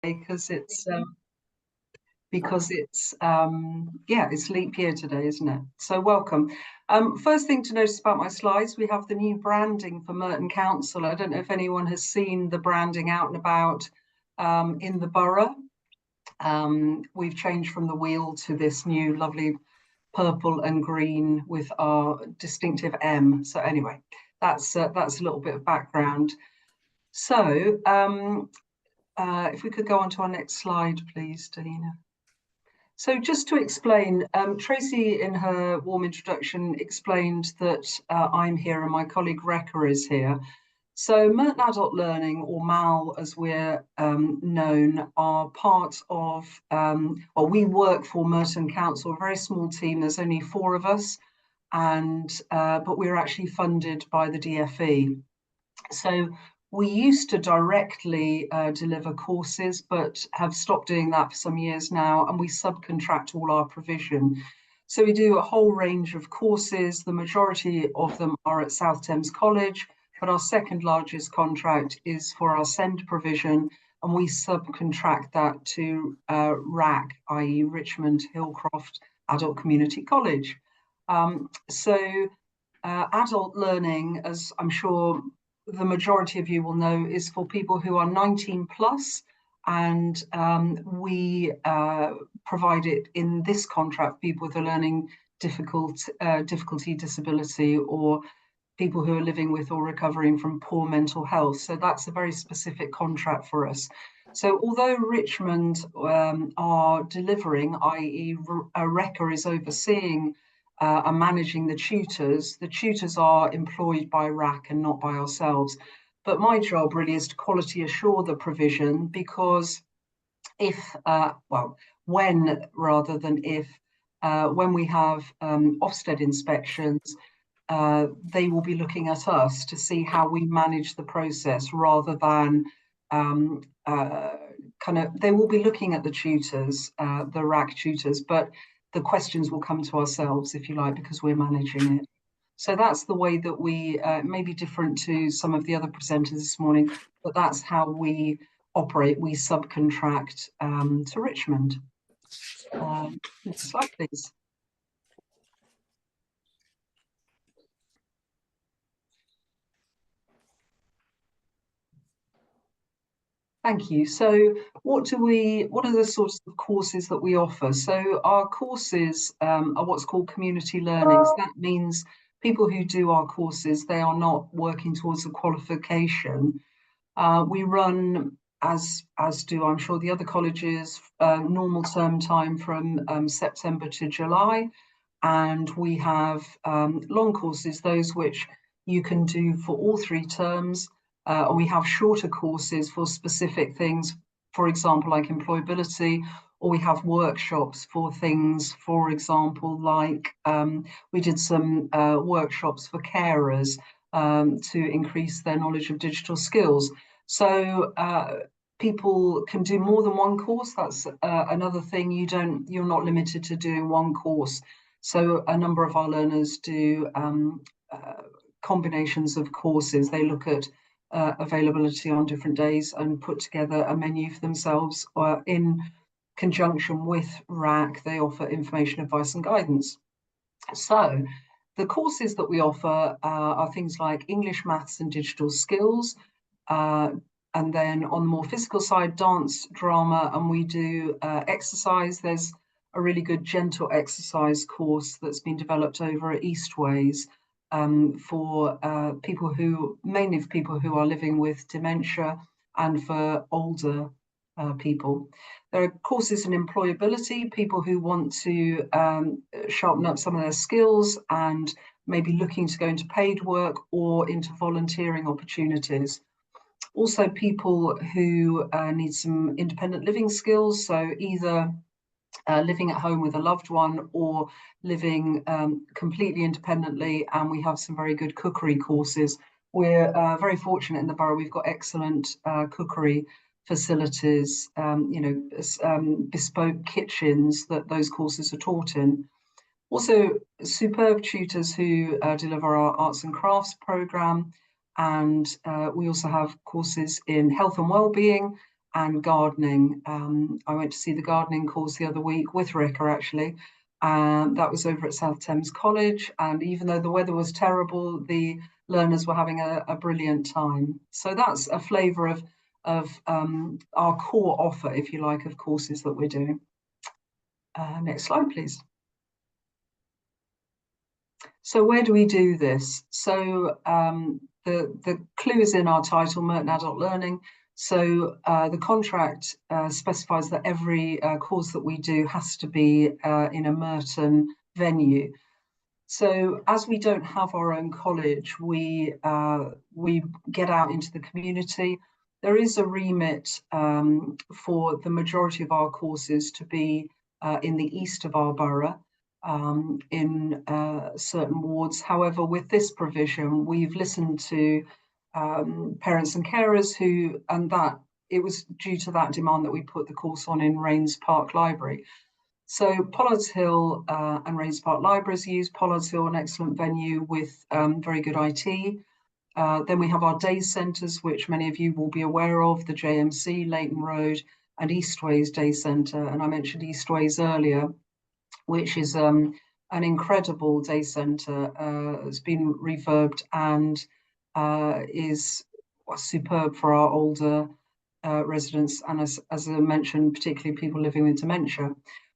because it's yeah, it's leap year today, isn't it? So welcome. First thing to notice about my slides, we have the new branding for Merton Council. I don't know if anyone has seen the branding out and about in the borough. We've changed from the wheel to this new lovely purple and green with our distinctive M. So anyway, that's a little bit of background. So if we could go on to our next slide, please, Danina. So just to explain, Tracy in her warm introduction explained that I'm here and my colleague Rekha is here. So Merton Adult Learning, or MAL as we're known, are part of, well, we work for Merton Council, a very small team, there's only 4 of us, and but we're actually funded by the DFE. So we used to directly deliver courses, but have stopped doing that for some years now, and we subcontract all our provision. So we do a whole range of courses. The majority of them are at South Thames College, but our second largest contract is for our SEND provision, and we subcontract that to RAC, i.e. Richmond Hillcroft Adult Community College. Adult learning, as I'm sure the majority of you will know, is for people who are 19 plus, and we provide it in this contract, people with a learning difficulty, disability, or people who are living with or recovering from poor mental health. So that's a very specific contract for us. So although Richmond are delivering, i.e. Rekha is overseeing and managing the tutors are employed by RAC and not by ourselves. But my job really is to quality assure the provision, because when rather than if, when we have Ofsted inspections, they will be looking at us to see how we manage the process, rather than they will be looking at the tutors, the RAC tutors, but the questions will come to ourselves, if you like, because we're managing it. So that's the way that we, may be different to some of the other presenters this morning, but that's how we operate. We subcontract to Richmond. Next slide, please. Thank you. So what are the sorts of courses that we offer? So our courses are what's called community learnings. That means people who do our courses, they are not working towards a qualification. We run, as do I'm sure the other colleges, normal term time from September to July. And we have long courses, those which you can do for all 3 terms. And we have shorter courses for specific things, for example, like employability, or we have workshops for things, for example, like we did some workshops for carers to increase their knowledge of digital skills. So people can do more than one course. That's another thing. You're not limited to doing one course. So a number of our learners do combinations of courses. They look at availability on different days and put together a menu for themselves, or in conjunction with RAC, they offer information, advice and guidance. So the courses that we offer are things like English, maths and digital skills. And then on the more physical side, dance, drama, and we do exercise. There's a really good gentle exercise course that's been developed over at Eastways for mainly for people who are living with dementia and for older people. There are courses in employability, people who want to sharpen up some of their skills and maybe looking to go into paid work or into volunteering opportunities. Also people who need some independent living skills, so either living at home with a loved one or living completely independently, and we have some very good cookery courses. We're very fortunate in the borough, we've got excellent cookery facilities, bespoke kitchens that those courses are taught in. Also superb tutors who deliver our arts and crafts programme, and we also have courses in health and well-being and gardening. I went to see the gardening course the other week with Rika actually. That was over at South Thames College, and even though the weather was terrible, the learners were having a brilliant time. So that's a flavour of our core offer, if you like, of courses that we're doing. Next slide, please. So where do we do this? So the clue is in our title, Merton Adult Learning. So the contract specifies that every course that we do has to be in a Merton venue. So as we don't have our own college, we get out into the community. There is a remit for the majority of our courses to be in the east of our borough, in certain wards. However, with this provision, we've listened to parents and carers and that it was due to that demand that we put the course on in Rains Park Library. So Pollard's Hill and Rains Park Libraries use Pollard's Hill, an excellent venue with very good IT. Then we have our day centres, which many of you will be aware of, the JMC, Leighton Road and Eastways Day Centre. And I mentioned Eastways earlier, which is an incredible day centre. It's been refurbed and is superb for our older residents, and as I mentioned, particularly people living with dementia.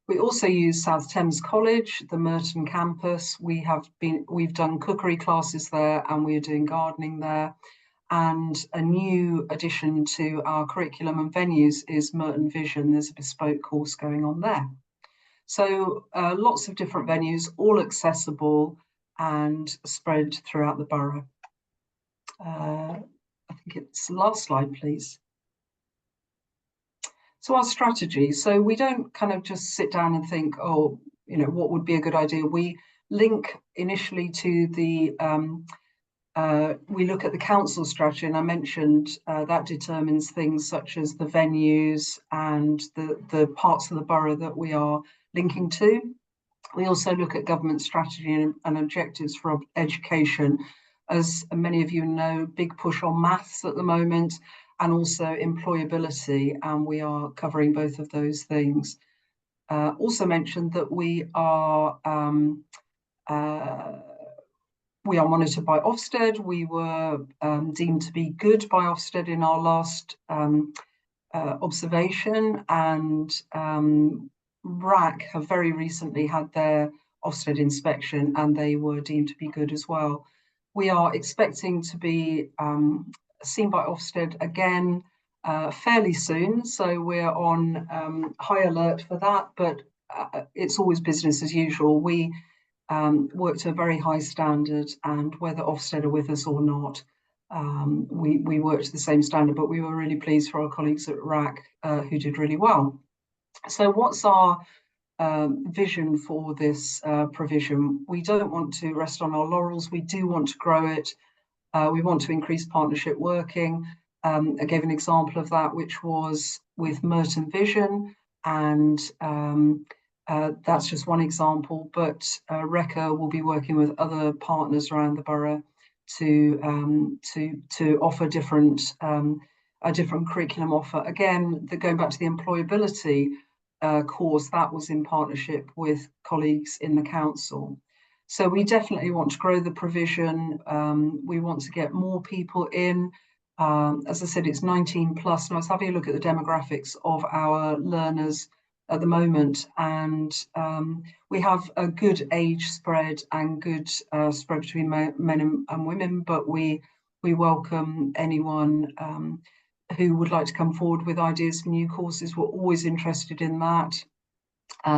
We also use South Thames College, the Merton campus. We've done cookery classes there, and we are doing gardening there. And a new addition to our curriculum and venues is Merton Vision. There's a bespoke course going on there. So lots of different venues, all accessible and spread throughout the borough. I think it's the last slide, please. So our strategy, so we don't kind of just sit down and think, oh, what would be a good idea? We link initially to the, we look at the council strategy, and I mentioned that determines things such as the venues and the parts of the borough that we are linking to. We also look at government strategy and objectives for education. As many of you know, big push on maths at the moment, and also employability, and we are covering both of those things. Also mentioned that we are monitored by Ofsted. We were deemed to be good by Ofsted in our last observation, and RAC have very recently had their Ofsted inspection, and they were deemed to be good as well. We are expecting to be seen by Ofsted again fairly soon, so we're on high alert for that, but it's always business as usual. We work to a very high standard, and whether Ofsted are with us or not, we work to the same standard, but we were really pleased for our colleagues at RAC who did really well. So what's our vision for this provision? We don't want to rest on our laurels. We do want to grow it. We want to increase partnership working. I gave an example of that, which was with Merton Vision, and that's just one example, but RECA will be working with other partners around the borough to offer a different curriculum offer. Again, going back to the employability course, that was in partnership with colleagues in the council. So we definitely want to grow the provision. We want to get more people in. As I said, it's 19 plus. And I was having a look at the demographics of our learners at the moment, and we have a good age spread and good spread between men and women, but we welcome anyone who would like to come forward with ideas for new courses. We're always interested in that.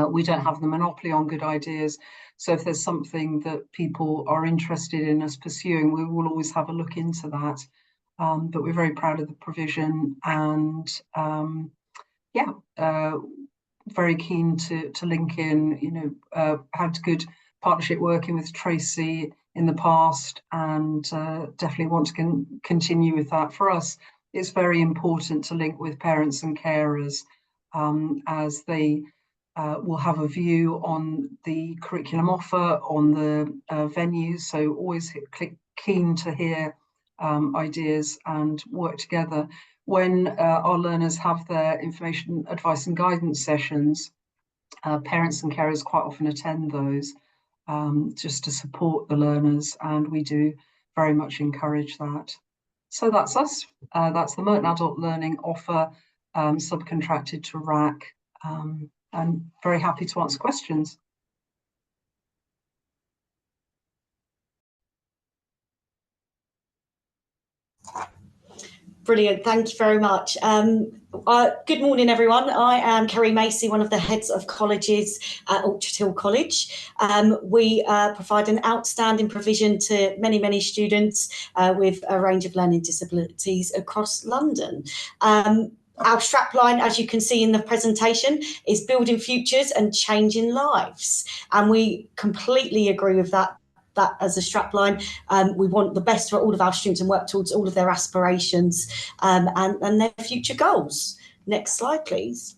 We don't have the monopoly on good ideas, so if there's something that people are interested in us pursuing, we will always have a look into that. But we're very proud of the provision, and very keen to link in. Had good partnership working with Tracy in the past, and definitely want to continue with that. For us, it's very important to link with parents and carers, as they will have a view on the curriculum offer, on the venues. So always keen to hear ideas and work together. when our learners have their information, advice and guidance sessions, parents and carers quite often attend those just to support the learners, and we do very much encourage that. So that's us. That's the Merton Adult Learning offer, subcontracted to RAC, and very happy to answer questions. Brilliant, thank you very much. Good morning, everyone. I am Kerry Macy, one of the heads of colleges at Orchard Hill College. We provide an outstanding provision to many, many students with a range of learning disabilities across London. Our strapline, as you can see in the presentation, is building futures and changing lives. And we completely agree with that as a strapline. We want the best for all of our students and work towards all of their aspirations and their future goals. Next slide, please.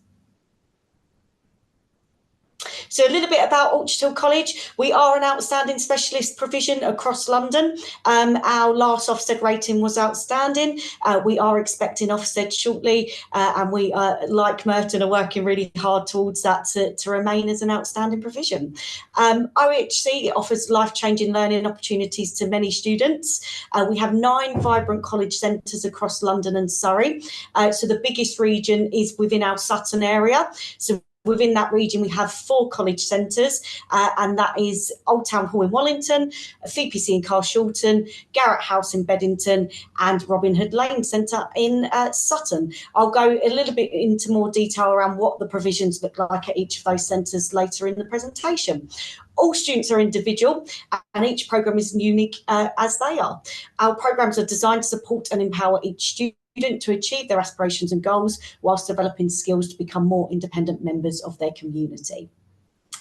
So a little bit about Orchard Hill College. We are an outstanding specialist provision across London. Our last Ofsted rating was outstanding. We are expecting Ofsted shortly, and we, like Merton, are working really hard towards that to remain as an outstanding provision. OHC offers life-changing learning opportunities to many students. We have 9 vibrant college centres across London and Surrey. So the biggest region is within our Sutton area. So within that region, we have 4 college centres, and that is Old Town Hall in Wallington, VPC in Carshalton, Garrett House in Beddington, and Robin Hood Lane Centre in Sutton. I'll go a little bit into more detail around what the provisions look like at each of those centres later in the presentation. All students are individual, and each programme is unique as they are. Our programmes are designed to support and empower each student to achieve their aspirations and goals whilst developing skills to become more independent members of their community.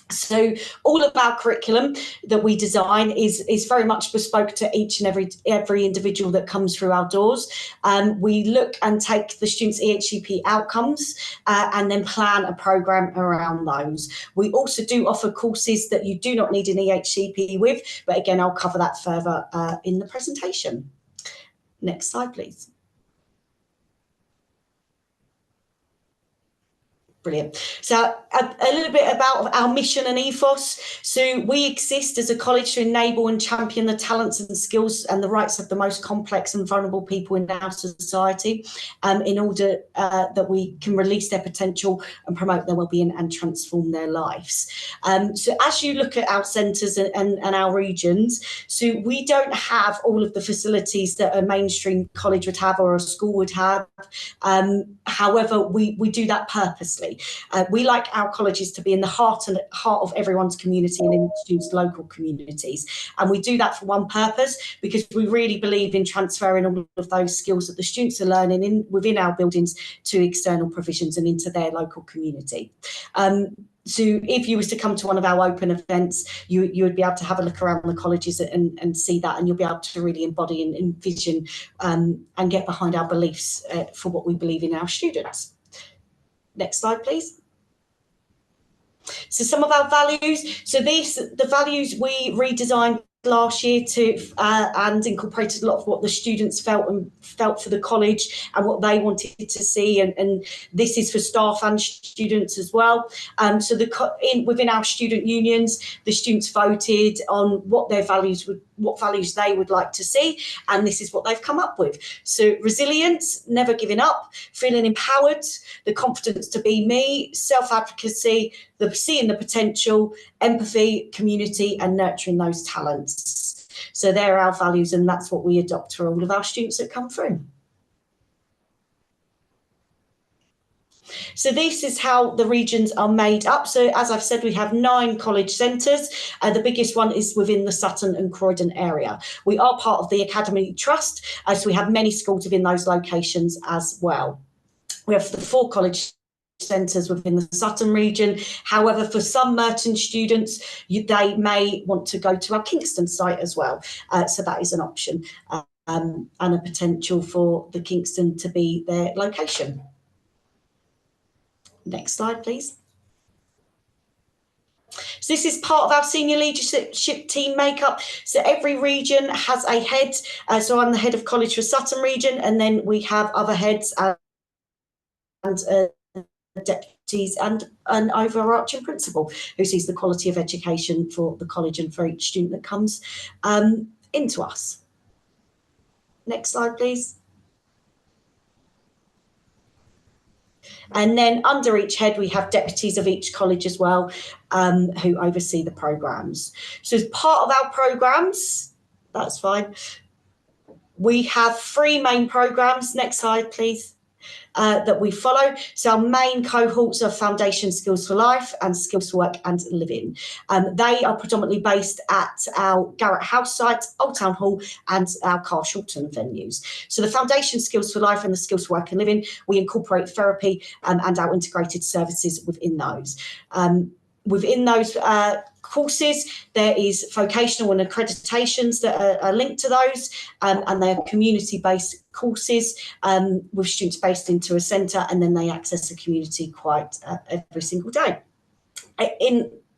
So all of our curriculum that we design is very much bespoke to each and every individual that comes through our doors. We look and take the students' EHCP outcomes and then plan a programme around those. We also do offer courses that you do not need an EHCP with, but again, I'll cover that further in the presentation. Next slide, please. Brilliant. So a little bit about our mission and ethos. So we exist as a college to enable and champion the talents and skills and the rights of the most complex and vulnerable people in our society, in order that we can release their potential and promote their wellbeing and transform their lives. So as you look at our centres and our regions, so we don't have all of the facilities that a mainstream college would have or a school would have. However, we do that purposely. We like our colleges to be in the heart of everyone's community and in students' local communities. And we do that for one purpose, because we really believe in transferring all of those skills that the students are learning within our buildings to external provisions and into their local community. So if you was to come to one of our open events, you would be able to have a look around the colleges and see that, and you'll be able to really embody and envision and get behind our beliefs for what we believe in our students. Next slide, please. So some of our values. So the values we redesigned last year to and incorporated a lot of what the students felt for the college and what they wanted to see, and this is for staff and students as well. So within our student unions, the students voted on what values they would like to see, and this is what they've come up with. So resilience, never giving up, feeling empowered, the confidence to be me, self-advocacy, seeing the potential, empathy, community, and nurturing those talents. So they're our values, and that's what we adopt for all of our students that come through. So this is how the regions are made up. So as I've said, we have 9 college centres. The biggest one is within the Sutton and Croydon area. We are part of the Academy Trust, so we have many schools within those locations as well. We have the 4 college centres within the Sutton region. However, for some Merton students, they may want to go to our Kingston site as well. So that is an option and a potential for the Kingston to be their location. Next slide, please. So this is part of our senior leadership team makeup. So every region has a head. So I'm the head of college for Sutton region, and then we have other heads deputies and an overarching principal who sees the quality of education for the college and for each student that comes into us. Next slide, please. And then under each head, we have deputies of each college as well, who oversee the programmes. So as part of our programmes, that's fine, we have 3 main programmes. Next slide, please. That we follow. So our main cohorts are Foundation Skills for Life and Skills for Work and Living. They are predominantly based at our Garrett House site, Old Town Hall, and our Carshalton venues. So the Foundation Skills for Life and the Skills for Work and Living, we incorporate therapy and our integrated services within those. Within those courses, there is vocational and accreditations that are linked to those, and they're community-based courses with students based into a centre, and then they access the community quite every single day.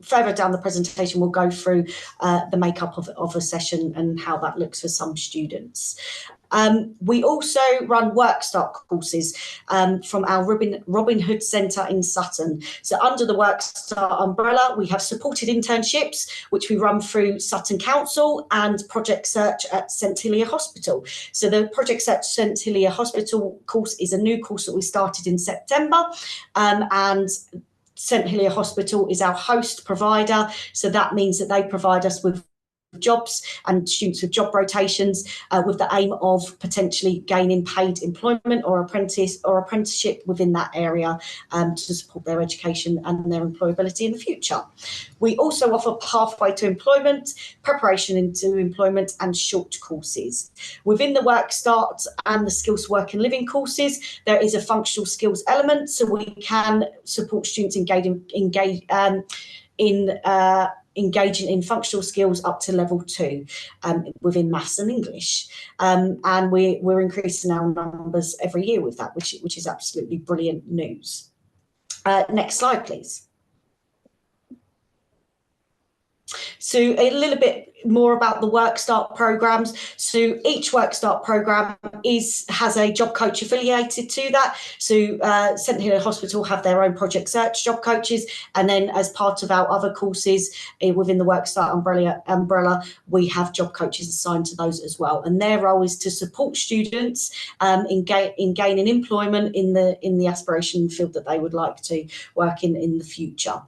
Further down the presentation, we'll go through the makeup of a session and how that looks for some students. We also run Work Start courses from our Robin Hood Centre in Sutton. So under the Work Start umbrella, we have supported internships, which we run through Sutton Council, and Project Search at St Helier Hospital. So the Project Search St Helier Hospital course is a new course that we started in September, and St Helier Hospital is our host provider. So that means that they provide us with jobs and students with job rotations with the aim of potentially gaining paid employment or apprenticeship within that area to support their education and their employability in the future. We also offer pathway to employment, preparation into employment, and short courses. Within the Work Start and the Skills Work and Living courses, there is a functional skills element, so we can support students engaging in functional skills up to level 2 within maths and English, and we're increasing our numbers every year with that, which is absolutely brilliant news. Next slide, please. So a little bit more about the Work Start programmes. So each Work Start programme has a job coach affiliated to that. So St Helier Hospital have their own Project Search job coaches, and then as part of our other courses within the Work Start umbrella, we have job coaches assigned to those as well. And their role is to support students in gaining employment in the aspiration field that they would like to work in the future.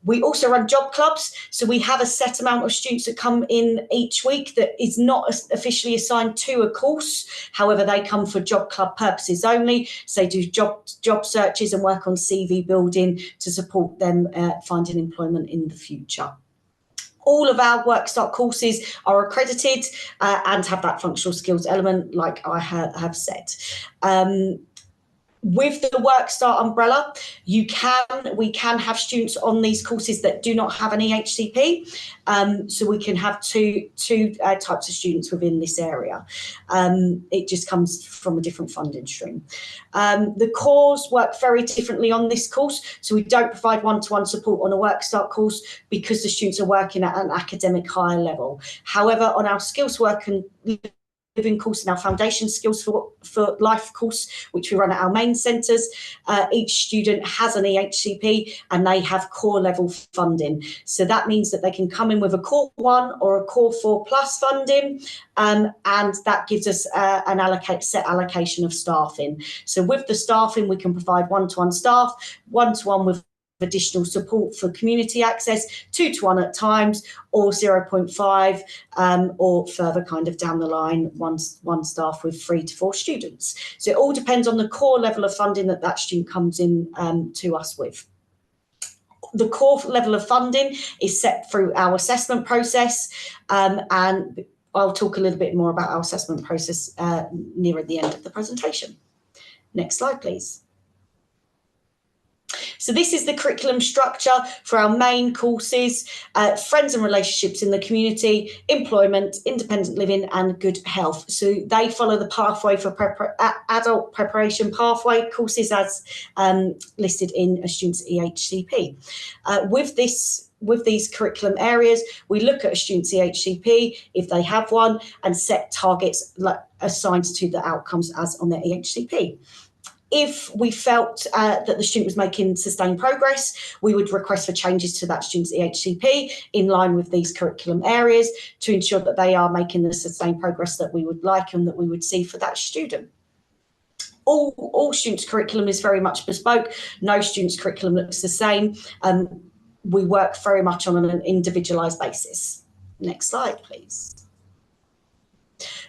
We also run job clubs, so we have a set amount of students that come in each week that is not officially assigned to a course. However, they come for job club purposes only, so they do job searches and work on CV building to support them finding employment in the future. All of our Work Start courses are accredited and have that functional skills element, like I have said. With the Work Start umbrella, we can have students on these courses that do not have an EHCP, so we can have two types of students within this area. It just comes from a different funding stream. The cores work very differently on this course, so we don't provide one-to-one support on a Work Start course because the students are working at an academic higher level. However, on our Skills Work and Living course and our Foundation Skills for Life course, which we run at our main centres, each student has an EHCP and they have core level funding. So that means that they can come in with a core 1 or a core 4 plus funding, and that gives us an set allocation of staffing. So with the staffing, we can provide one-to-one staff, one-to-one with additional support for community access, 2-to-1 at times, or 0.5, or further kind of down the line, one staff with 3 to 4 students. So it all depends on the core level of funding that student comes in to us with. The core level of funding is set through our assessment process, and I'll talk a little bit more about our assessment process near at the end of the presentation. Next slide, please. So this is the curriculum structure for our main courses: friends and relationships in the community, employment, independent living, and good health. So they follow the pathway for adult preparation pathway courses as listed in a student's EHCP. With these curriculum areas, we look at a student's EHCP, if they have one, and set targets assigned to the outcomes as on their EHCP. If we felt that the student was making sustained progress, we would request for changes to that student's EHCP in line with these curriculum areas to ensure that they are making the sustained progress that we would like and that we would see for that student. All students' curriculum is very much bespoke. No student's curriculum looks the same. We work very much on an individualised basis. Next slide, please.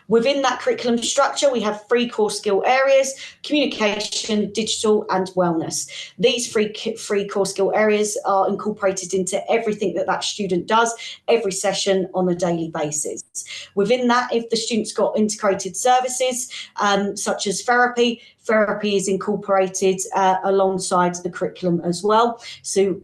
Within that curriculum structure, we have 3 core skill areas: communication, digital, and wellness. These three core skill areas are incorporated into everything that that student does, every session on a daily basis. Within that, if the student's got integrated services, such as therapy is incorporated alongside the curriculum as well. So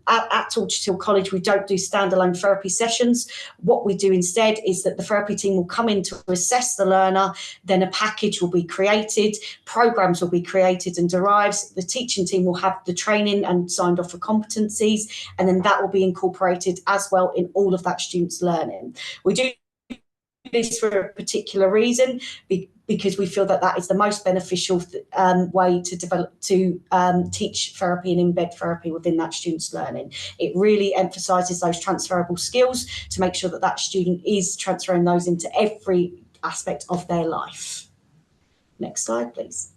at Torch Hill College, we don't do standalone therapy sessions. What we do instead is that the therapy team will come in to assess the learner, then a package will be created, programs will be created and derived. The teaching team will have the training and signed off for competencies, and then that will be incorporated as well in all of that student's learning. We do this for a particular reason, because we feel that that is the most beneficial way to teach therapy and embed therapy within that student's learning. It really emphasises those transferable skills to make sure that that student is transferring those into every aspect of their life. Next slide, please.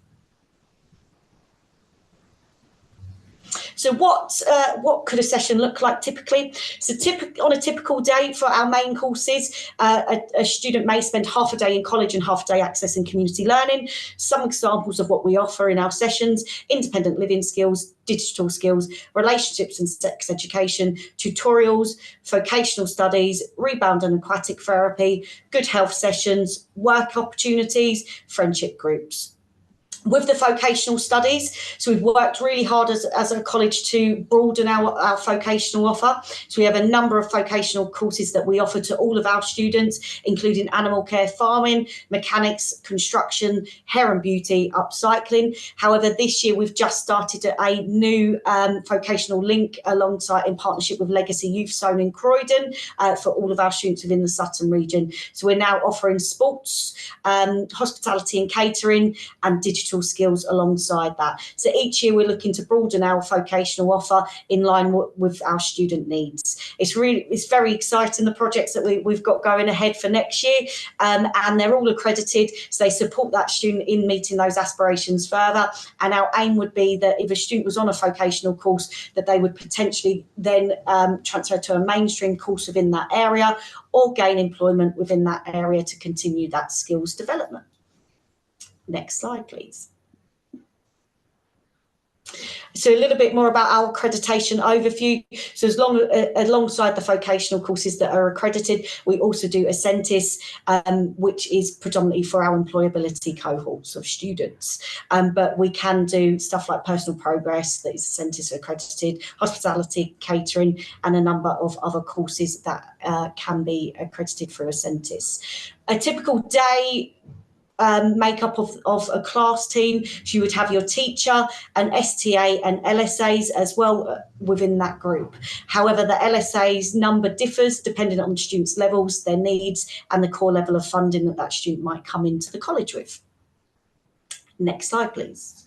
So what could a session look like typically? So on a typical day for our main courses, a student may spend half a day in college and half a day accessing community learning. Some examples of what we offer in our sessions: independent living skills, digital skills, relationships and sex education, tutorials, vocational studies, rebound and aquatic therapy, good health sessions, work opportunities, friendship groups. With the vocational studies, so we've worked really hard as a college to broaden our vocational offer. So we have a number of vocational courses that we offer to all of our students, including animal care, farming, mechanics, construction, hair and beauty, upcycling. However, this year we've just started a new vocational link alongside in partnership with Legacy Youth Zone in Croydon for all of our students within the Sutton region. So we're now offering sports, hospitality and catering, and digital skills alongside that. So each year we're looking to broaden our vocational offer in line with our student needs. It's very exciting, the projects that we've got going ahead for next year, and they're all accredited, so they support that student in meeting those aspirations further. And our aim would be that if a student was on a vocational course, that they would potentially then transfer to a mainstream course within that area or gain employment within that area to continue that skills development. Next slide, please. So a little bit more about our accreditation overview. So alongside the vocational courses that are accredited, we also do Ascentis, which is predominantly for our employability cohorts of students. But we can do stuff like personal progress that is Ascentis accredited, hospitality, catering, and a number of other courses that can be accredited through Ascentis. A typical day makeup of a class team. So you would have your teacher, an STA and LSAs as well within that group. However, the LSA's number differs depending on the students' levels, their needs, and the core level of funding that that student might come into the college with. Next slide, please.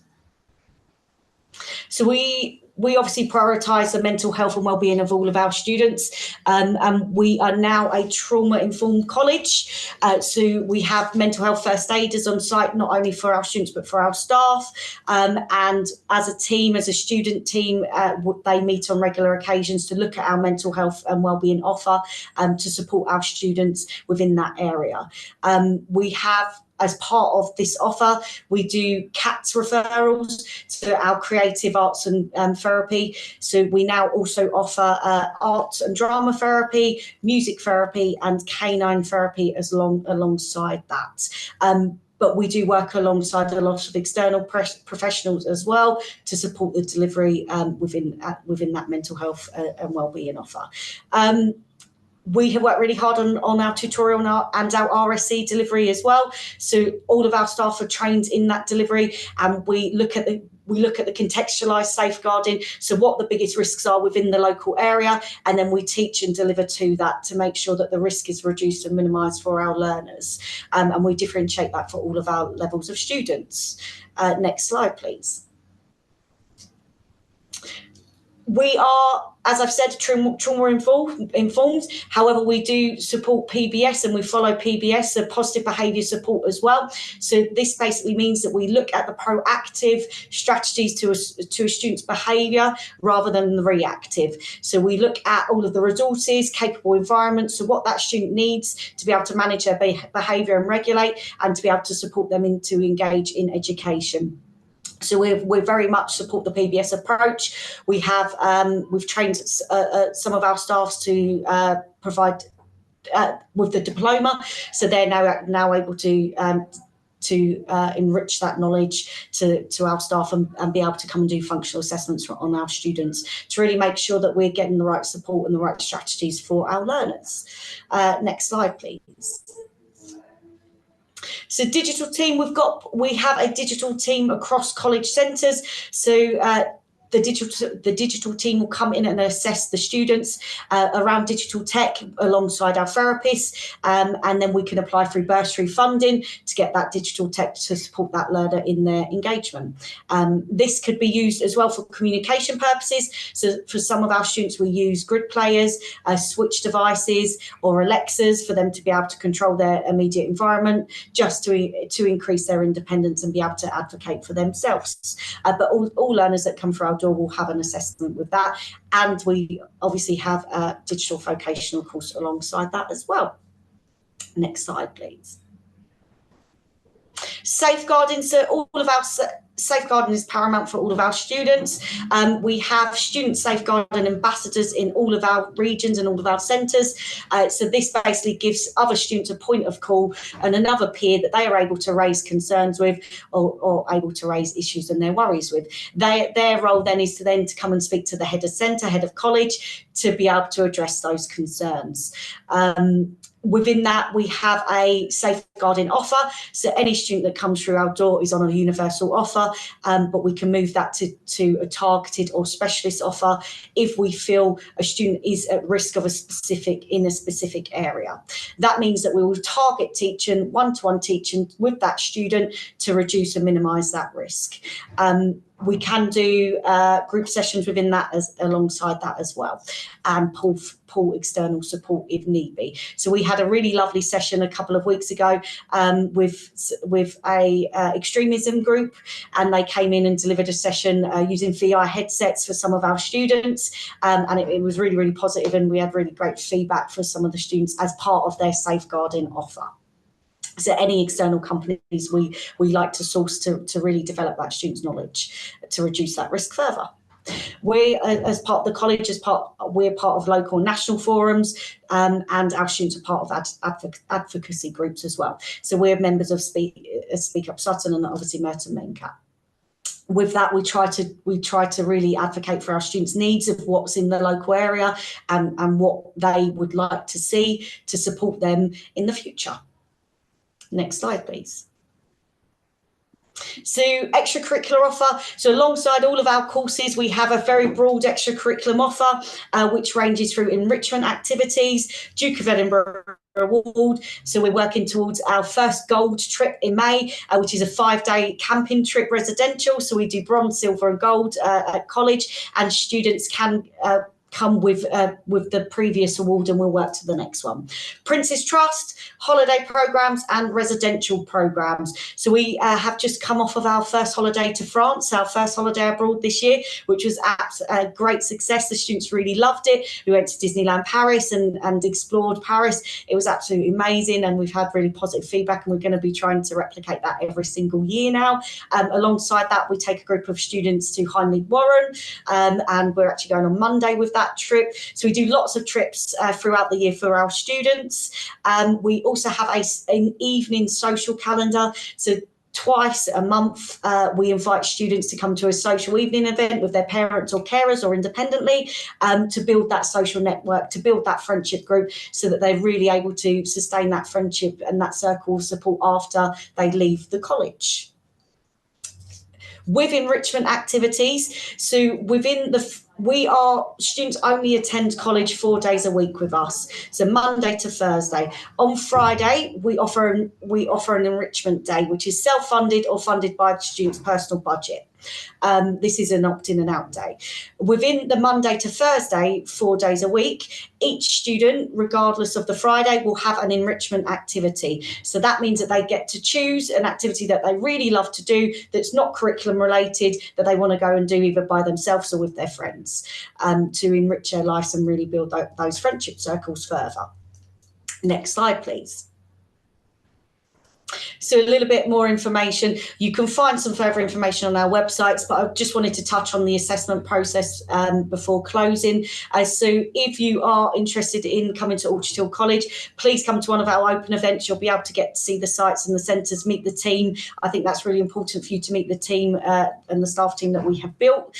So we obviously prioritise the mental health and wellbeing of all of our students, and we are now a trauma-informed college. So we have mental health first aiders on site, not only for our students but for our staff. And as a team, as a student team, they meet on regular occasions to look at our mental health and wellbeing offer to support our students within that area. We have, as part of this offer, we do CATS referrals to our creative arts and therapy. So we now also offer arts and drama therapy, music therapy, and canine therapy alongside that. But we do work alongside a lot of external professionals as well to support the delivery within that mental health and wellbeing offer. We have worked really hard on our tutorial and our RSC delivery as well. So all of our staff are trained in that delivery, and we look at we look at the contextualised safeguarding, so what the biggest risks are within the local area, and then we teach and deliver to that to make sure that the risk is reduced and minimised for our learners. And we differentiate that for all of our levels of students. Next slide, please. We are, as I've said, trauma informed. However, we do support PBS and we follow PBS, so positive behaviour support as well. So this basically means that we look at the proactive strategies to a student's behaviour rather than the reactive. So we look at all of the resources, capable environments, so what that student needs to be able to manage their behaviour and regulate, and to be able to support them to engage in education. So we very much support the PBS approach. We have we've trained some of our staffs to provide with the diploma, so they're now able to enrich that knowledge to our staff and be able to come and do functional assessments on our students to really make sure that we're getting the right support and the right strategies for our learners. Next slide, please. So digital team, we have a digital team across college centres. So the digital team will come in and assess the students around digital tech alongside our therapists, and then we can apply through bursary funding to get that digital tech to support that learner in their engagement. This could be used as well for communication purposes. So for some of our students, we use grid players, switch devices or Alexas for them to be able to control their immediate environment, just to increase their independence and be able to advocate for themselves. But all learners that come through our door will have an assessment with that, and we obviously have a digital vocational course alongside that as well. Next slide, please. Safeguarding, so all of our safeguarding is paramount for all of our students. We have student safeguarding ambassadors in all of our regions and all of our centres. So this basically gives other students a point of call and another peer that they are able to raise concerns with, or able to raise issues and their worries with. Their role then is to come and speak to the head of centre, head of college, to be able to address those concerns. Within that, we have a safeguarding offer. So any student that comes through our door is on a universal offer, but we can move that to a targeted or specialist offer if we feel a student is at risk of in a specific area. That means that we will target teaching, one-to-one teaching with that student to reduce and minimise that risk. We can do group sessions within that alongside that as well, and pull external support if need be. So we had a really lovely session a couple of weeks ago with a extremism group, and they came in and delivered a session using VR headsets for some of our students, and it was really, really positive, and we had really great feedback for some of the students as part of their safeguarding offer. So any external companies we like to source to really develop that student's knowledge to reduce that risk further. We, as part of the college, we're part of local and national forums, and our students are part of advocacy groups as well. So we're members of Speak Up Sutton and obviously Merton Mencat. With that, we try to really advocate for our students' needs of what's in the local area and what they would like to see to support them in the future. Next slide, please. So extracurricular offer. So alongside all of our courses, we have a very broad extracurriculum offer, which ranges through enrichment activities, Duke of Edinburgh Award. So we're working towards our first gold trip in May, which is a 5-day camping trip residential. So we do bronze, silver and gold at college, and students can come with the previous award, and we'll work to the next one. Prince's Trust, holiday programs and residential programs. So we have just come off of our first holiday to France, our first holiday abroad this year, which was a great success. The students really loved it. We went to Disneyland Paris and explored Paris. It was absolutely amazing, and we've had really positive feedback, and we're going to be trying to replicate that every single year now. Alongside that, we take a group of students to Hindley Warren, and we're actually going on Monday with that trip. So we do lots of trips throughout the year for our students. We also have an evening social calendar. So twice a month, we invite students to come to a social evening event with their parents or carers or independently, to build that social network, to build that friendship group, so that they're really able to sustain that friendship and that circle of support after they leave the college. with enrichment activities. So students only attend college 4 days a week with us, so Monday to Thursday. On Friday we offer an enrichment day, which is self-funded or funded by the student's personal budget. This is an opt-in and out day. Within the Monday to Thursday, 4 days a week, each student, regardless of the Friday, will have an enrichment activity. So that means that they get to choose an activity that they really love to do, that's not curriculum related, that they want to go and do either by themselves or with their friends, to enrich their lives and really build those friendship circles further. Next slide, please. So a little bit more information. You can find some further information on our websites, but I just wanted to touch on the assessment process before closing. So if you are interested in coming to Orchard Hill College, please come to one of our open events. You'll be able to get to see the sites and the centres, meet the team. I think that's really important for you to meet the team and the staff team that we have built.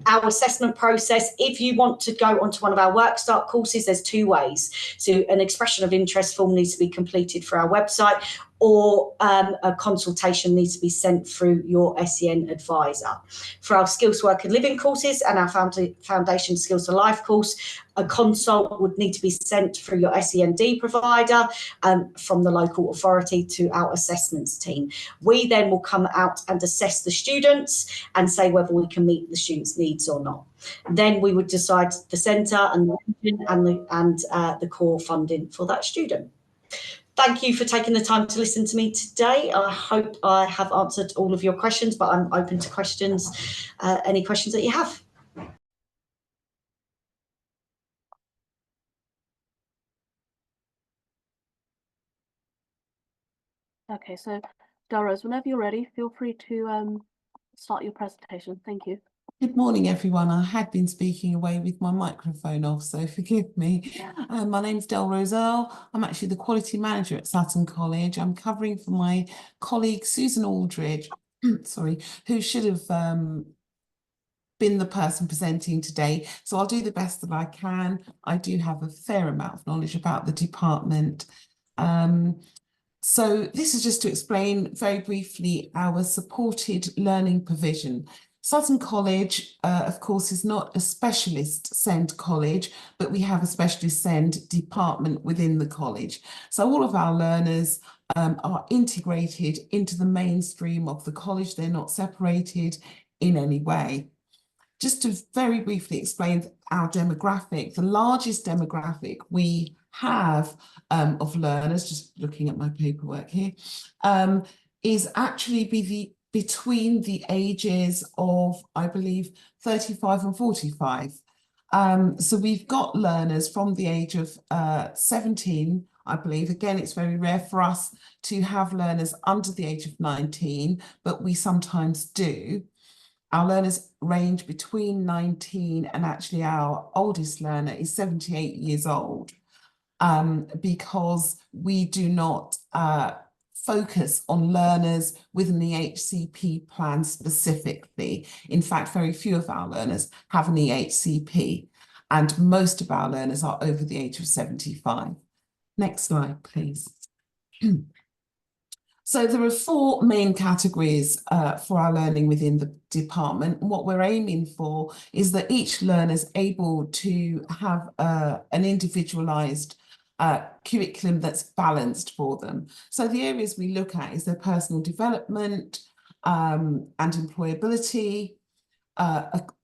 Our assessment process, if you want to go onto one of our Work Start courses, there's 2 ways. So an expression of interest form needs to be completed through our website, or a consultation needs to be sent through your SEN advisor. For our Skills Work and Living courses and our Foundation Skills to Life course, a consult would need to be sent through your SEND provider from the local authority to our assessments team. We then will come out and assess the students and say whether we can meet the students' needs or not. Then we would decide the centre and the core funding for that student. Thank you for taking the time to listen to me today. I hope I have answered all of your questions, but I'm open to questions, any questions that you have. Okay, so Delrose, whenever you're ready, feel free to start your presentation. Thank you. Good morning, everyone. I had been speaking away with my microphone off, so forgive me. My name's Delrose Earle. I'm actually the Quality Manager at Sutton College. I'm covering for my colleague Susan Aldridge, sorry, who should have been the person presenting today. So I'll do the best that I can. I do have a fair amount of knowledge about the department. So this is just to explain very briefly our supported learning provision. Sutton College, of course, is not a specialist SEND college, but we have a specialist SEND department within the college. So all of our learners are integrated into the mainstream of the college. They're not separated in any way. Just to very briefly explain our demographic, the largest demographic we have of learners, just looking at my paperwork here, is actually between the ages of, I believe, 35 and 45. So we've got learners from the age of 17, I believe. Again, it's very rare for us to have learners under the age of 19, but we sometimes do. Our learners range between 19 and actually our oldest learner is 78 years old, because we do not focus on learners with an EHCP plan specifically. In fact, very few of our learners have an EHCP, and most of our learners are over the age of 75. Next slide, please. So there are 4 main categories for our learning within the department. What we're aiming for is that each learner is able to have an individualised curriculum that's balanced for them. So the areas we look at is their personal development and employability,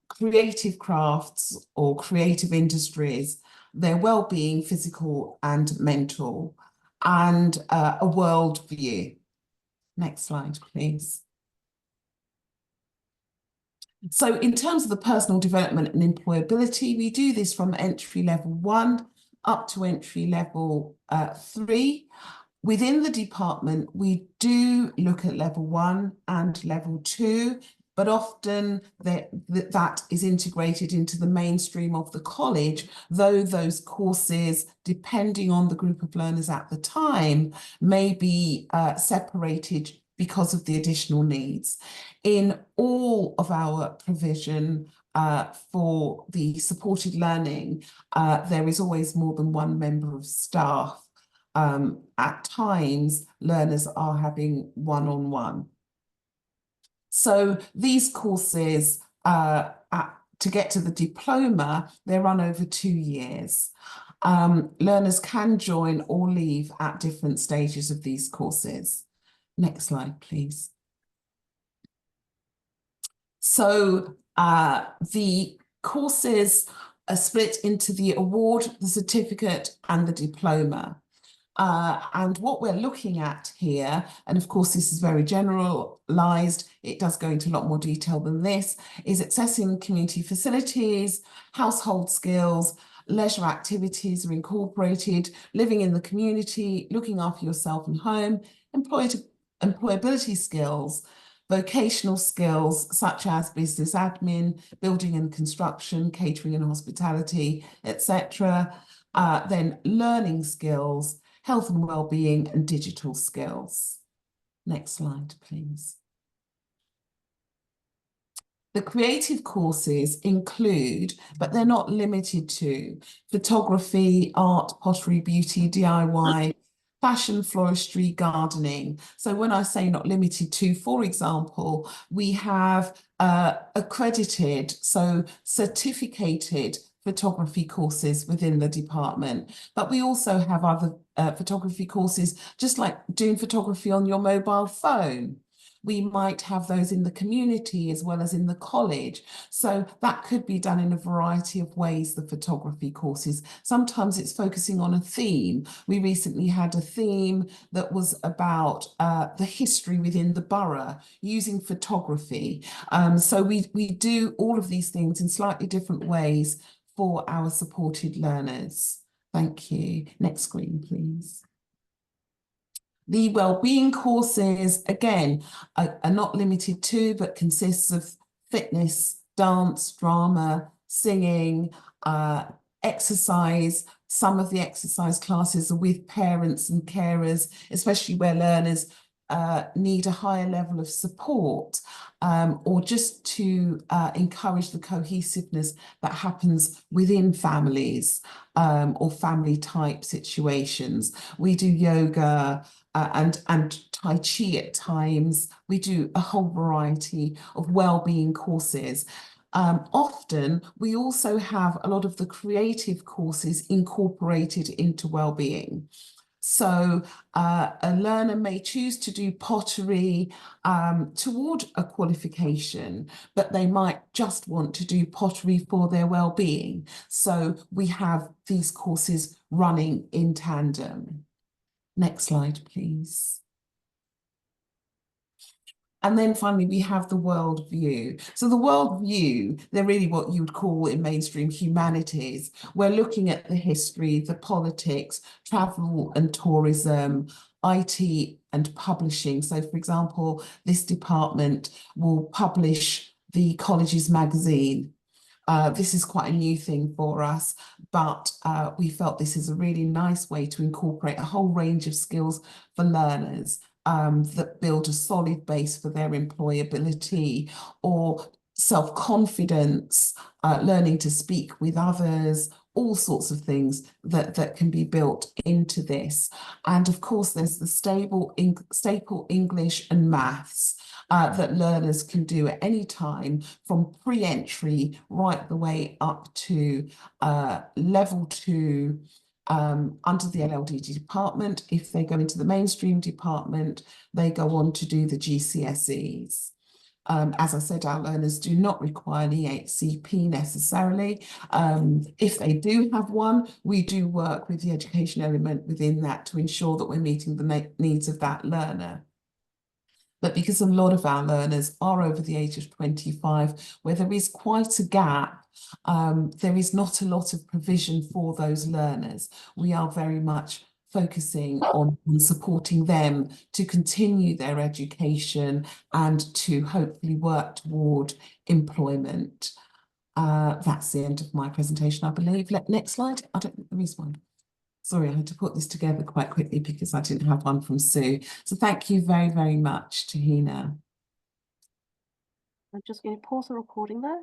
creative crafts or creative industries, their well-being, physical and mental, and a world view. Next slide, please. So in terms of the personal development and employability, we do this from entry level 1 up to entry level 3. Within the department, we do look at level 1 and level 2, but often that is integrated into the mainstream of the college, though those courses, depending on the group of learners at the time, may be separated because of the additional needs. In all of our provision for the supported learning, there is always more than 1 member of staff. At times, learners are having one-on-one. So these courses, to get to the diploma, they run over 2 years. Learners can join or leave at different stages of these courses. Next slide, please. So the courses are split into the award, the certificate, and the diploma. And what we're looking at here, and of course this is very generalised, it does go into a lot more detail than this, is accessing community facilities, household skills, leisure activities are incorporated, living in the community, looking after yourself and home, employability skills, vocational skills such as business admin, building and construction, catering and hospitality, etc. Then learning skills, health and well-being, and digital skills. Next slide, please. The creative courses include, but they're not limited to, photography, art, pottery, beauty, DIY, fashion, floristry, gardening. So when I say not limited to, for example, we have accredited, so certificated photography courses within the department, but we also have other photography courses, just like doing photography on your mobile phone. We might have those in the community as well as in the college. So that could be done in a variety of ways, the photography courses. Sometimes it's focusing on a theme. We recently had a theme that was about the history within the borough using photography. So we do all of these things in slightly different ways for our supported learners. Thank you. Next screen, please. The wellbeing courses, again, are not limited to, but consists of fitness, dance, drama, singing, exercise. Some of the exercise classes are with parents and carers, especially where learners need a higher level of support, or just to encourage the cohesiveness that happens within families or family type situations. We do yoga and Tai Chi at times. We do a whole variety of well-being courses. Often we also have a lot of the creative courses incorporated into well-being. So a learner may choose to do pottery toward a qualification, but they might just want to do pottery for their well-being. So we have these courses running in tandem. Next slide, please. And then finally, we have the world view. So the world view, they're really what you would call in mainstream humanities. We're looking at the history, the politics, travel and tourism, IT and publishing. So for example, this department will publish the college's magazine. This is quite a new thing for us, but we felt this is a really nice way to incorporate a whole range of skills for learners that build a solid base for their employability or self-confidence, learning to speak with others, all sorts of things that can be built into this. And of course, there's the staple English and maths that learners can do at any time from pre-entry right the way up to level 2 under the LLD department. If they go into the mainstream department, they go on to do the GCSEs. As I said, our learners do not require an EHCP necessarily. If they do have one, we do work with the education element within that to ensure that we're meeting the needs of that learner. But because a lot of our learners are over the age of 25, where there is quite a gap, there is not a lot of provision for those learners. We are very much focusing on supporting them to continue their education and to hopefully work toward employment. That's the end of my presentation, I believe. Next slide. I don't think there is one. Sorry, I had to put this together quite quickly because I didn't have one from Sue. So thank you very, very much, Tahina. I'm just going to pause the recording there.